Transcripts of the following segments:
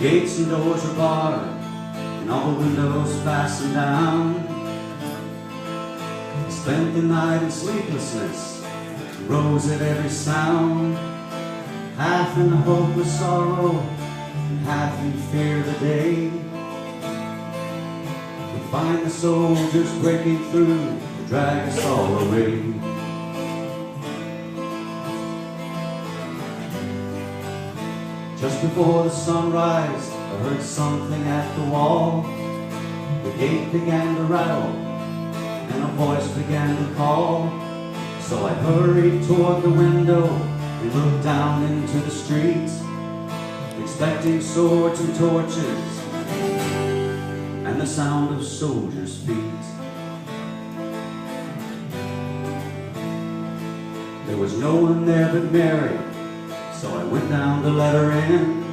gates and doors were barred, and all the windows fastened down. I spent the night in sleeplessness, rose at every sound, half in hopeless sorrow, and half in fear of the day. We find the soldiers breaking through to drag us all away. Just before the sunrise, I heard something at the wall. The gate began to rattle, and a voice began to call. So I hurried toward the window and looked down into the street, expecting swords and torches and the sound of soldiers' feet. There was no one there but Mary, so I went down to let her in.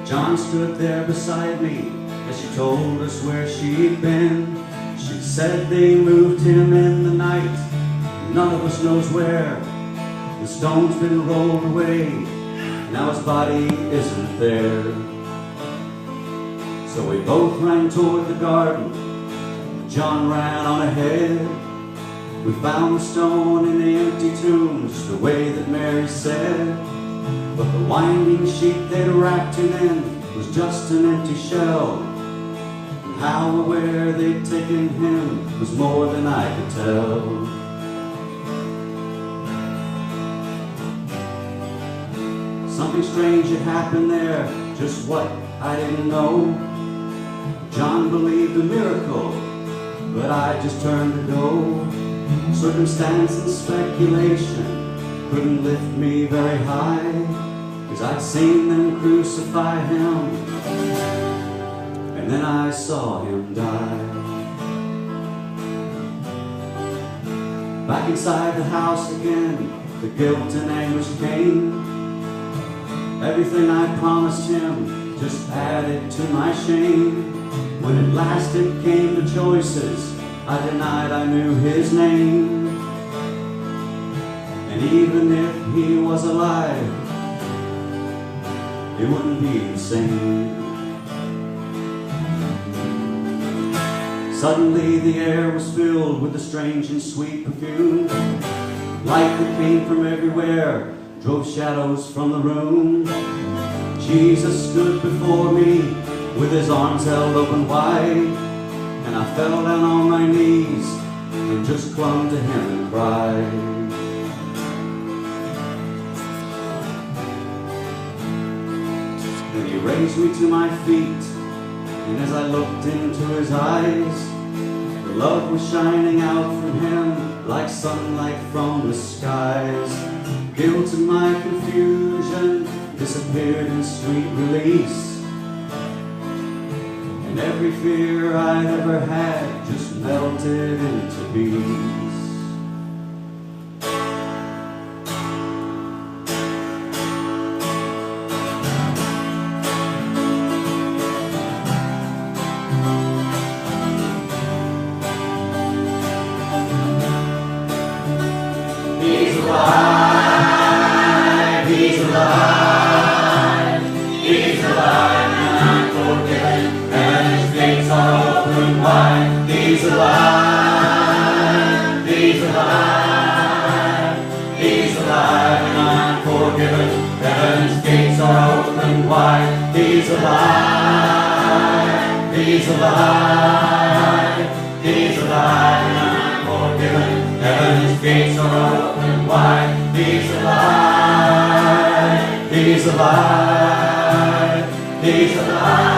John stood there beside me as she told us where she'd been. She said they moved him in the night, none of us knows where. The stone's been rolled away, now his body isn't there. So we both ran toward the garden, John ran on ahead. We found the stone in the empty tomb, just the way that Mary said. But the winding sheet they'd wrapped him in was just an empty shell. And how or where they'd taken him was more than I could tell. Something strange had happened there, just what I didn't know. John believed a miracle, but I just turned to go. Circumstance and speculation couldn't lift me very high, 'cause I'd seen them crucify him, and then I saw him die. Back inside the house again, the guilt and anguish came. Everything I promised him just added to my shame. When at last it came to choices, I denied I knew his name. And even if he was alive, it wouldn't be the same. Suddenly the air was filled with a strange and sweet perfume. Light that came from everywhere drove shadows from the room. Jesus stood before me with his arms held open wide, and I fell down on my knees and just clung to him and cried. Then he raised me to my feet, and as I looked into his eyes, the love was shining out from him like sunlight from the skies. Guilt and my confusion disappeared in sweet release, and every fear I'd ever had just melted into peace. He's alive, he's alive, he's alive and I'm forgiven, and his gates are open wide. He's alive, he's alive, he's alive and I'm forgiven, heaven's gates are open wide. He's alive, he's alive, he's alive and I'm forgiven, heaven's gates are open wide. He's alive, he's alive, he's alive.